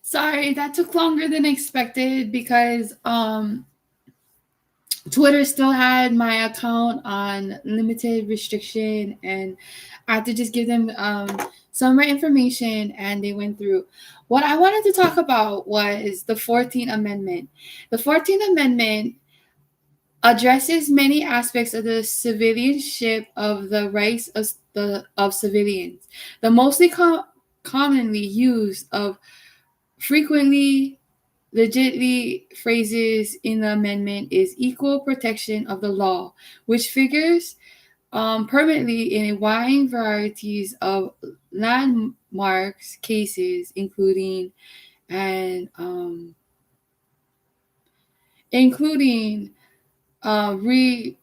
Sorry, that took longer than expected because Twitter still had my account on limited restriction, and I had to just give them some more information, and they went through. What I wanted to talk about was the 14th Amendment. The 14th Amendment addresses many aspects of the civilianship of the rights of civilians. The mostly commonly used of frequently legitly phrases in the amendment is equal protection of the law, which figures permanently in a wide varieties of landmarks cases, and including reproductive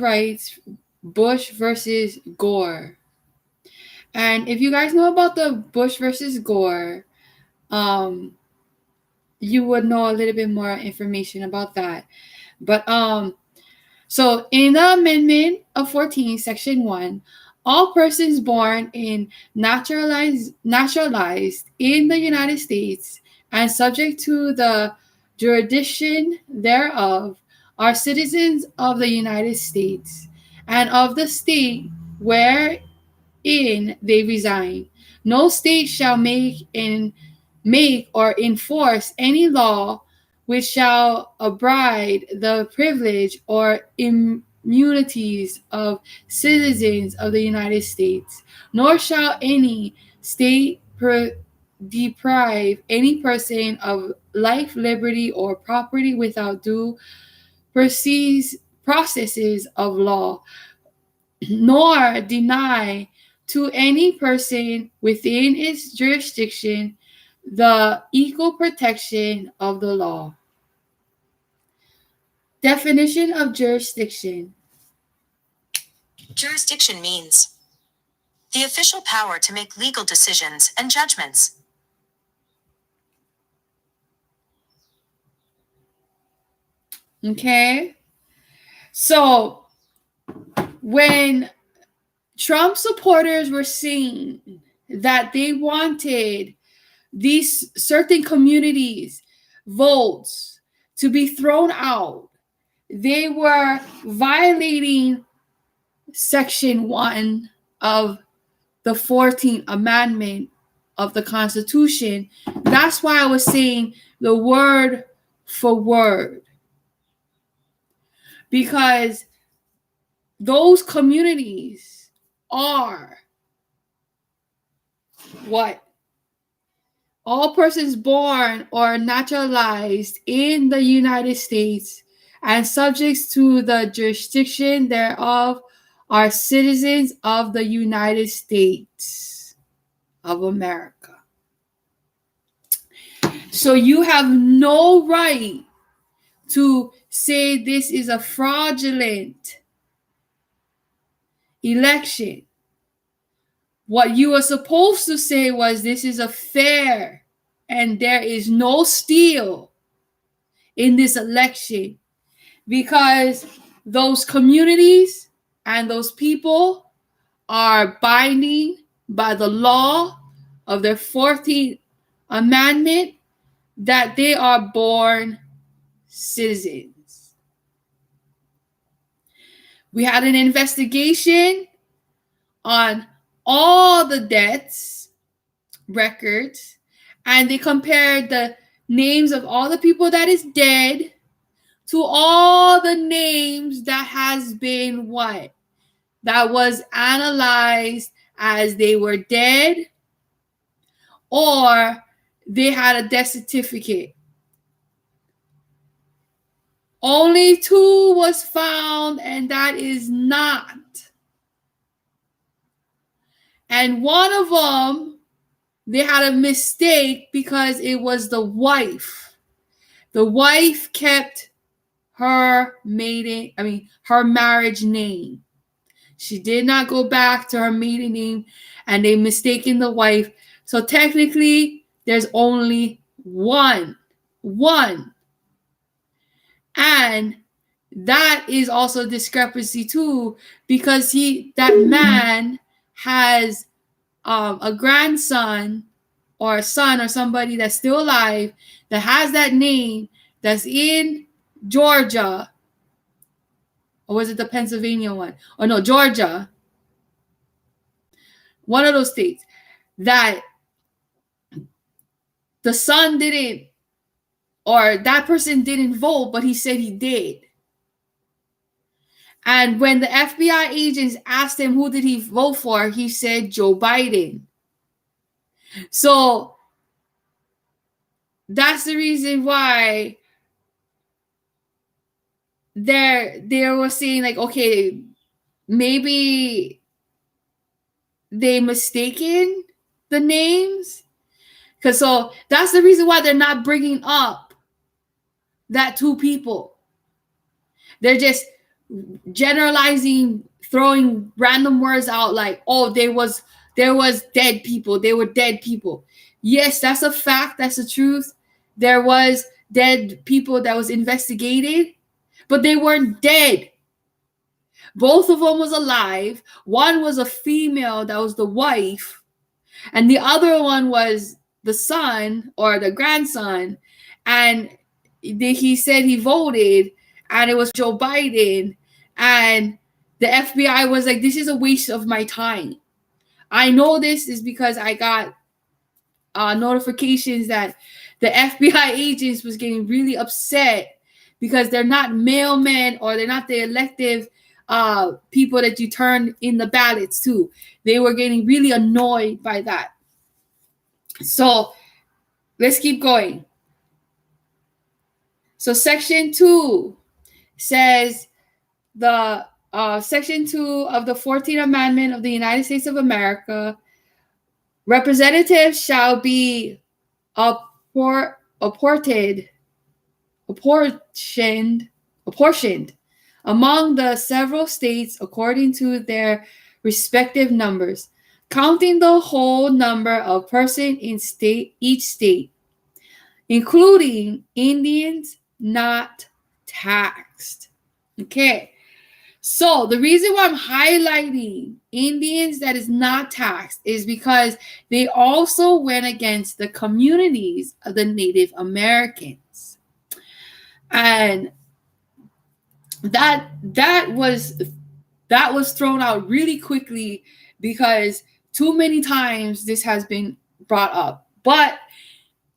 rights, Bush versus Gore. And if you guys know about the Bush versus Gore, um, you would know a little bit more information about that. But so in the Amendment of 14, Section 1, all persons born in naturalized in the United States and subject to the jurisdiction thereof are citizens of the United States and of the state wherein they reside. No state shall make or enforce any law which shall abide the privilege or immunities of citizens of the United States, nor shall any state deprive any person of life, liberty, or property without due processes of law, nor deny to any person within its jurisdiction the equal protection of the law. Definition of jurisdiction. Jurisdiction means the official power to make legal decisions and judgments. Okay. So when Trump supporters were saying that they wanted these certain communities' votes to be thrown out, they were violating Section 1 of the 14th Amendment of the Constitution. That's why I was saying the word for word. Because those communities are what? All persons born or naturalized in the United States and subjects to the jurisdiction thereof are citizens of the United States of America. So you have no right to say this is a fraudulent election. What you were supposed to say was this is a fair and there is no steal in this election, because those communities and those people are binding by the law of their 14th Amendment that they are born citizens. We had an investigation on all the deaths records, and they compared the names of all the people that is dead to all the names that has been what? That was analyzed as they were dead or they had a death certificate. Only 2 was found, and that is not. And one of them, they had a mistake because it was the wife. The wife kept her marriage name. She did not go back to her maiden name, and they mistaken the wife. So technically, there's only one. And that is also discrepancy too, because that man has a grandson or a son or somebody that's still alive that has that name that's in Georgia, or was it the Pennsylvania one? Or no, Georgia, one of those states, that the son didn't, or that person didn't vote, but he said he did. And when the FBI agents asked him who did he vote for, he said Joe Biden. So that's the reason why they were saying, like, okay, maybe they mistaken the names. Because so that's the reason why they're not bringing up that two people. They're just generalizing, throwing random words out like, oh, there was dead people. They were dead people. Yes, that's a fact. That's the truth. There was dead people that was investigated, but they weren't dead. Both of them was alive. One was a female that was the wife, and the other one was the son or the grandson. And he said he voted, and it was Joe Biden. And the FBI was like, this is a waste of my time. I know this is because I got notifications that the FBI agents was getting really upset because they're not mailmen, or they're not the elective people that you turn in the ballots to. They were getting really annoyed by that. So let's keep going. So Section 2 says the Section 2 of the 14th Amendment of the United States of America, representatives shall be apportioned among the several states according to their respective numbers, counting the whole number of persons in each state, including Indians not taxed. Okay. So the reason why I'm highlighting Indians that is not taxed is because they also went against the communities of the Native Americans. And that was thrown out really quickly because too many times this has been brought up. But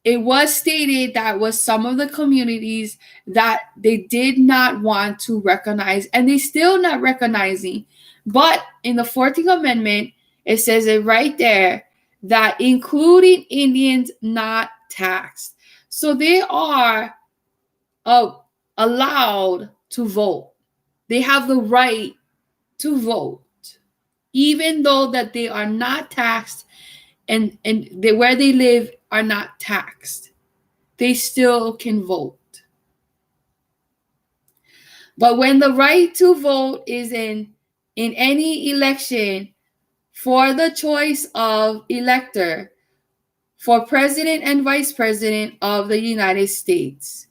it was stated that was some of the communities that they did not want to recognize, and they still not recognizing. But in the 14th Amendment, it says it right there that including Indians not taxed. So they are allowed to vote. They have the right to vote, even though that they are not taxed and where they live are not taxed. They still can vote. But when the right to vote is in any election for the choice of elector for president and vice president of the United States.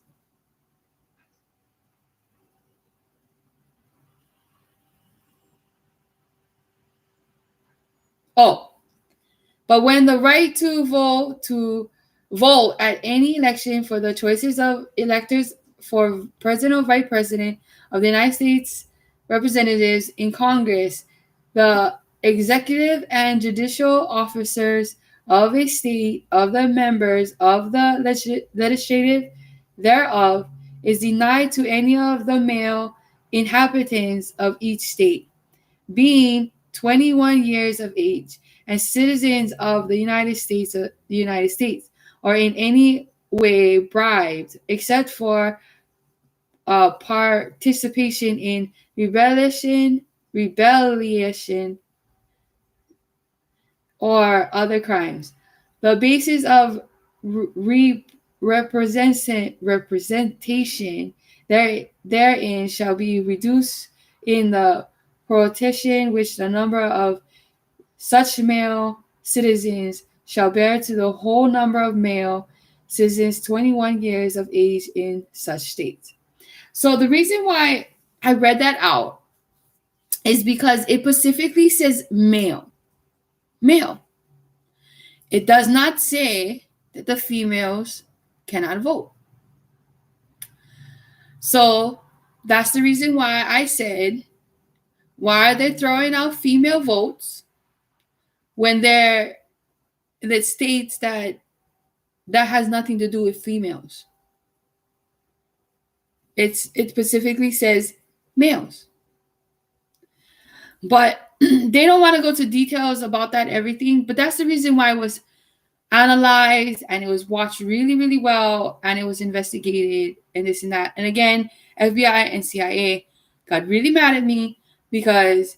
But when the right to vote at any election for the choices of electors for president or vice president of the United States representatives in Congress, the executive and judicial officers of a state, of the members of the legislative thereof, is denied to any of the male inhabitants of each state, being 21 years of age, and citizens of the United States, or in any way bribed, except for participation in rebellion, or other crimes. The basis of representation therein shall be reduced in the proportion which the number of such male citizens shall bear to the whole number of male citizens 21 years of age in such states. So the reason why I read that out is because it specifically says male. Male. It does not say that the females cannot vote. So that's the reason why I said, why are they throwing out female votes when that states that has nothing to do with females? It specifically says males. But they don't want to go to details about that everything. But that's the reason why it was analyzed and it was watched really, really well, and it was investigated and this and that. And again, FBI and CIA got really mad at me because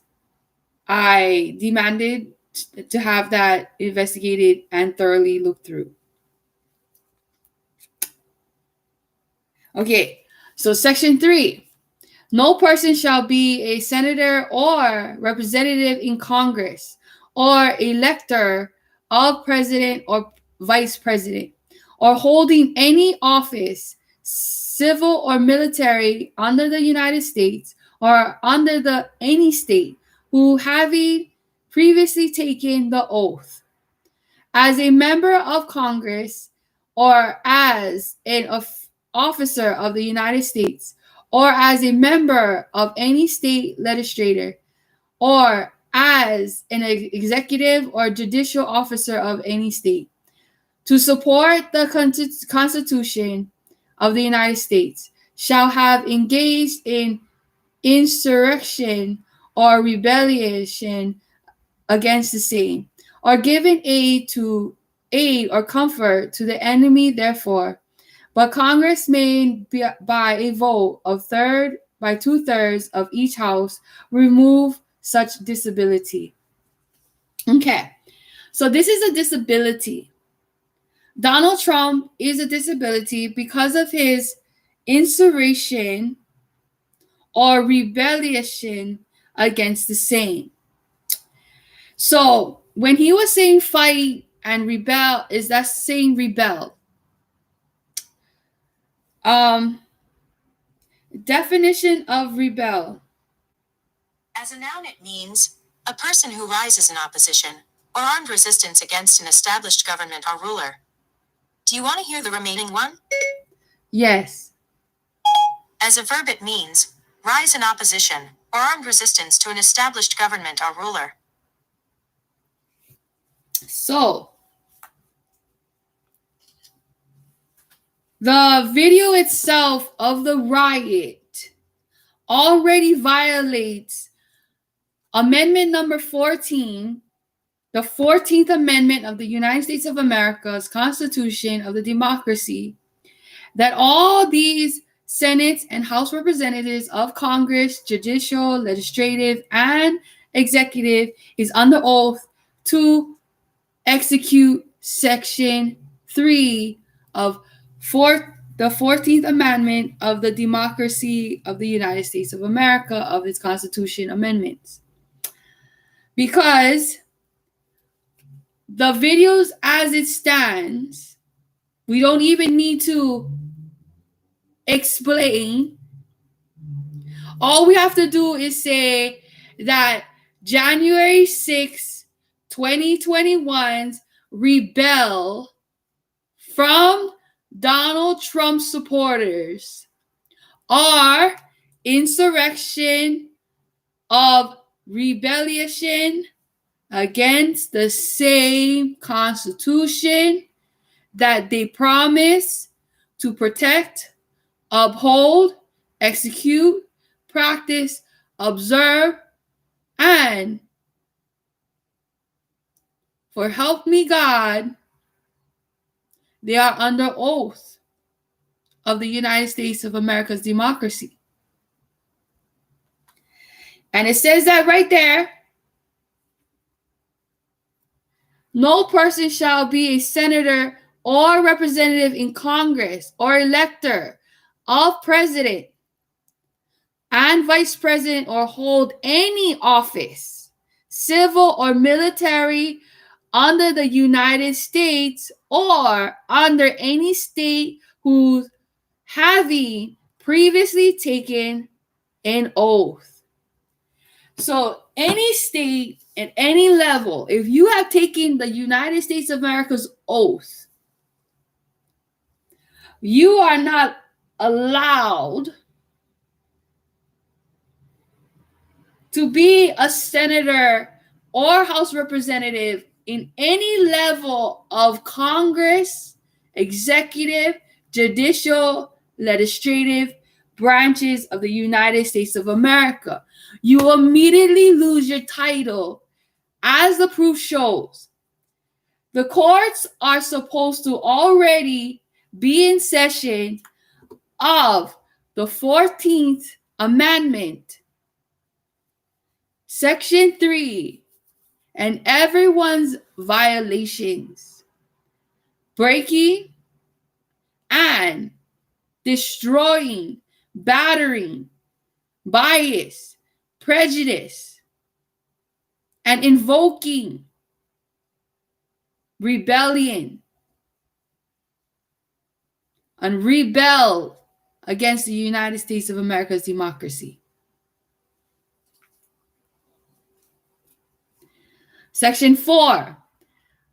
I demanded to have that investigated and thoroughly looked through. Okay, so Section 3. No person shall be a senator or representative in Congress or elector of president or vice president, or holding any office, civil or military, under the United States or under any state, who having previously taken the oath as a member of Congress or as an officer of the United States, or as a member of any state legislature, or as an executive or judicial officer of any state, to support the Constitution of the United States, shall have engaged in insurrection or rebellion against the same, or given aid or comfort to the enemy therefore. But Congress may, by a vote of by 2/3 of each house, remove such disability. Okay, so this is a disability. Donald Trump is a disability because of his insurrection or rebellion against the same. So when he was saying fight and rebel, is that saying rebel? Definition of rebel. As a noun, it means a person who rises in opposition or armed resistance against an established government or ruler. Do you want to hear the remaining one? Yes. As a verb, it means rise in opposition or armed resistance to an established government or ruler. So, the video itself of the riot already violates Amendment number 14, the 14th Amendment of the United States of America's Constitution of the Democracy, that all these Senate and House representatives of Congress, judicial, legislative, and executive is under oath to execute Section 3 of the 14th Amendment of the Democracy of the United States of America of its Constitution amendments. Because the videos as it stands, we don't even need to explain. All we have to do is say that January 6, 2021's rebel from Donald Trump supporters are insurrection of rebellion against the same Constitution that they promise to protect, uphold, execute, practice, observe, and for help me God, they are under oath of the United States of America's democracy. And it says that right there. No person shall be a senator or representative in Congress or elector of president and vice president, or hold any office, civil or military, under the United States or under any state who having previously taken an oath. So any state at any level, if you have taken the United States of America's oath, you are not allowed to be a senator or House representative in any level of Congress, executive, judicial, legislative branches of the United States of America. You immediately lose your title, as the proof shows. The courts are supposed to already be in session of the 14th Amendment, Section 3, and everyone's violations, breaking and destroying, battering, bias, prejudice, and invoking rebellion and rebel against the United States of America's democracy. Section 4,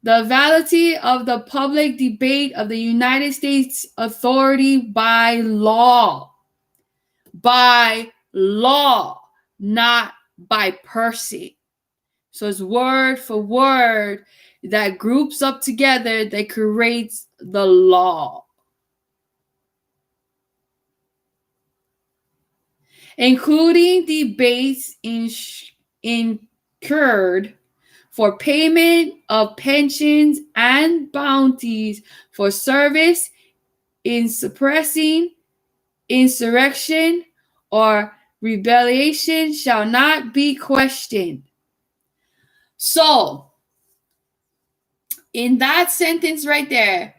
the validity of the public debate of the United States authority by law. By law, not by person. So it's word for word that groups up together that creates the law. Including debates incurred for payment of pensions and bounties for service in suppressing insurrection or rebellion shall not be questioned. So, in that sentence right there,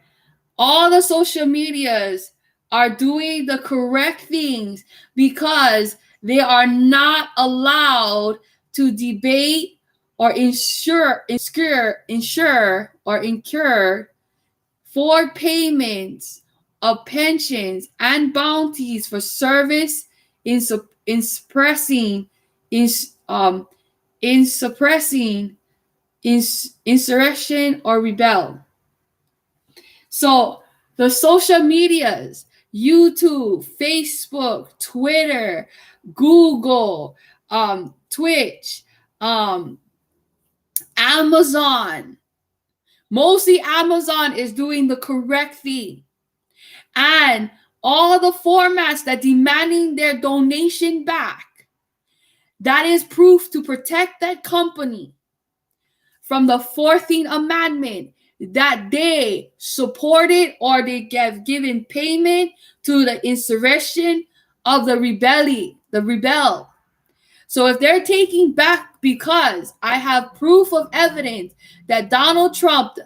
all the social medias are doing the correct things because they are not allowed to debate or incur for payments of pensions and bounties for service in suppressing insurrection or rebel. So the social medias, YouTube, Facebook, Twitter, Google, Twitch, Amazon. Mostly Amazon is doing the correct thing. And all the formats that demanding their donation back, that is proof to protect that company from the 14th Amendment that they supported or they have given payment to the insurrection of the rebel. So if they're taking back because I have proof of evidence that Donald Trump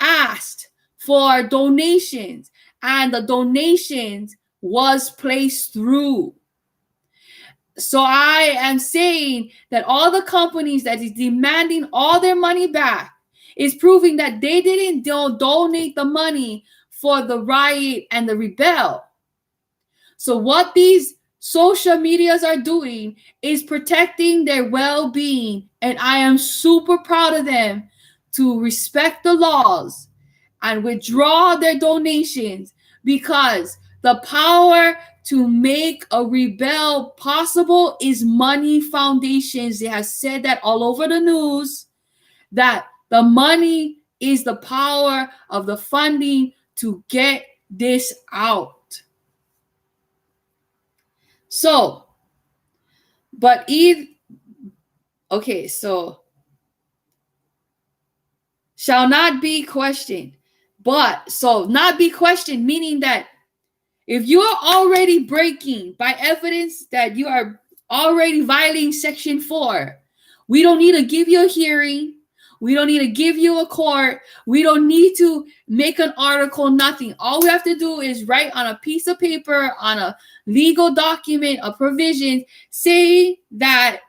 asked for donations and the donations was placed through. So I am saying that all the companies that is demanding all their money back is proving that they didn't donate the money for the riot and the rebel. So what these social medias are doing is protecting their well-being, and I am super proud of them to respect the laws and withdraw their donations, because the power to make a rebel possible is money foundations. They have said that all over the news, that the money is the power of the funding to get this out. So, shall not be questioned. But, so not be questioned, meaning that if you are already breaking by evidence that you are already violating Section 4, we don't need to give you a hearing. We don't need to give you a court. We don't need to make an article, nothing. All we have to do is write on a piece of paper, on a legal document, a provision, say that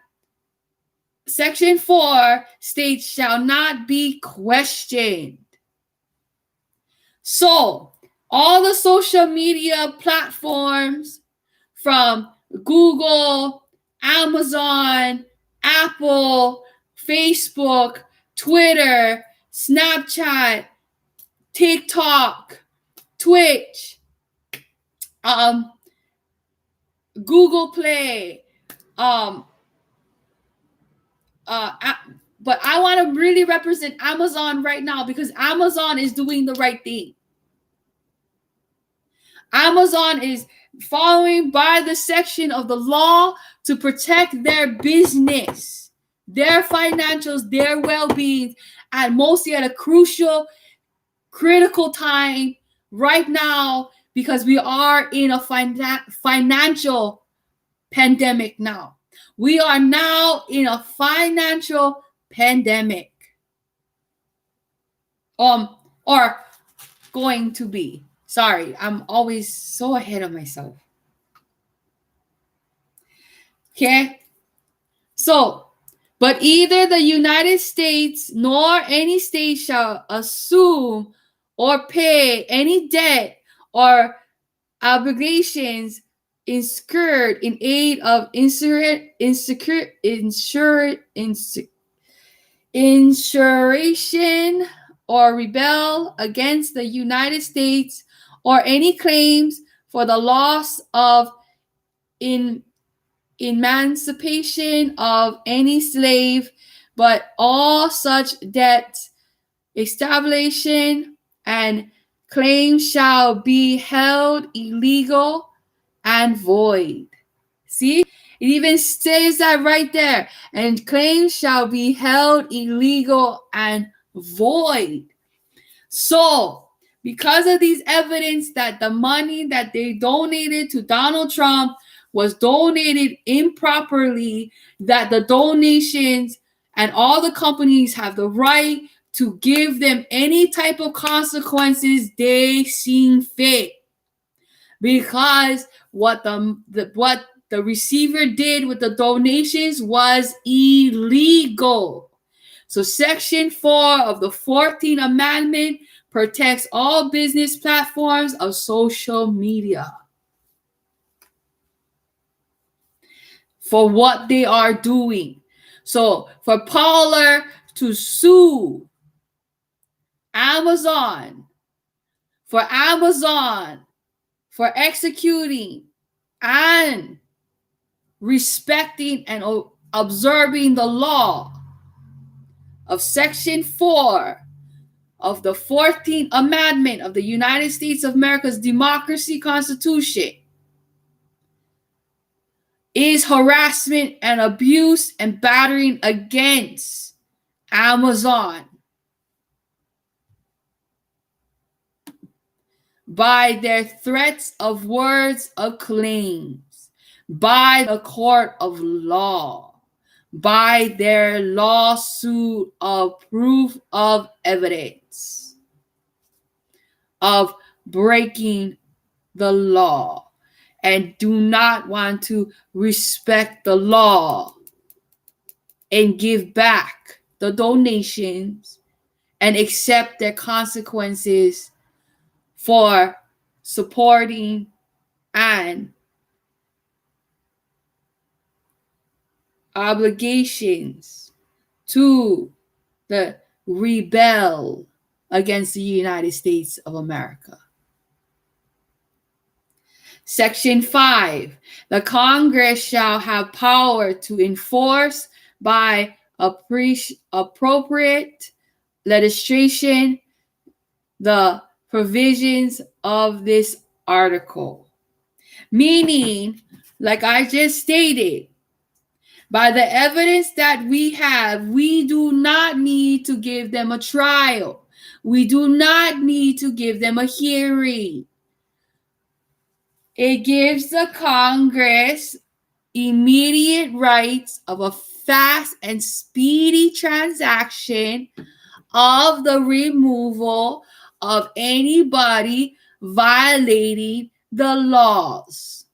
Section 4 states shall not be questioned. So, all the social media platforms from Google, Amazon, Apple, Facebook, Twitter, Snapchat, TikTok, Twitch, Google Play, but I want to really represent Amazon right now because Amazon is doing the right thing. Amazon is following by the section of the law to protect their business, their financials, their well-being, and mostly at a crucial, critical time right now because we are in a financial pandemic now. We are now in a financial pandemic. Or going to be. Sorry, I'm always so ahead of myself. Okay? So, but either the United States nor any state shall assume or pay any debt or obligations incurred in aid of insurrection or rebel against the United States, or any claims for the loss of emancipation of any slave, but all such debts, establishment, and claims shall be held illegal and void. See? It even says that right there. And claims shall be held illegal and void. So, because of these evidence that the money that they donated to Donald Trump was donated improperly, that the donations and all the companies have the right to give them any type of consequences they seem fit. Because what the receiver did with the donations was illegal. So Section 4 of the 14th Amendment protects all business platforms of social media for what they are doing. So for Parler to sue Amazon for executing and respecting and observing the law of Section 4 of the 14th Amendment of the United States of America's Democracy Constitution is harassment and abuse and battering against Amazon by their threats of words of claims, by the court of law, by their lawsuit of proof of evidence of breaking the law and do not want to respect the law and give back the donations and accept their consequences for supporting and obligations to the rebel against the United States of America. Section 5, the Congress shall have power to enforce by appropriate legislation the provisions of this article. Meaning, like I just stated, by the evidence that we have, we do not need to give them a trial. We do not need to give them a hearing. It gives the Congress immediate rights of a fast and speedy transaction of the removal of anybody violating the laws,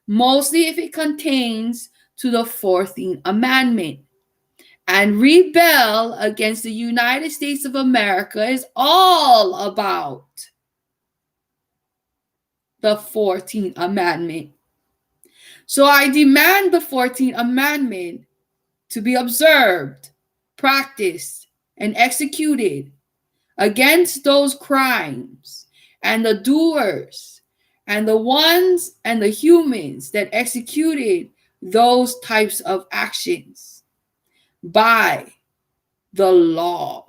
mostly if it contains to the 14th Amendment. And rebel against the United States of America is all about the 14th Amendment. So I demand the 14th Amendment to be observed, practiced, and executed against those crimes and the doers and the ones and the humans that executed those types of actions by the law.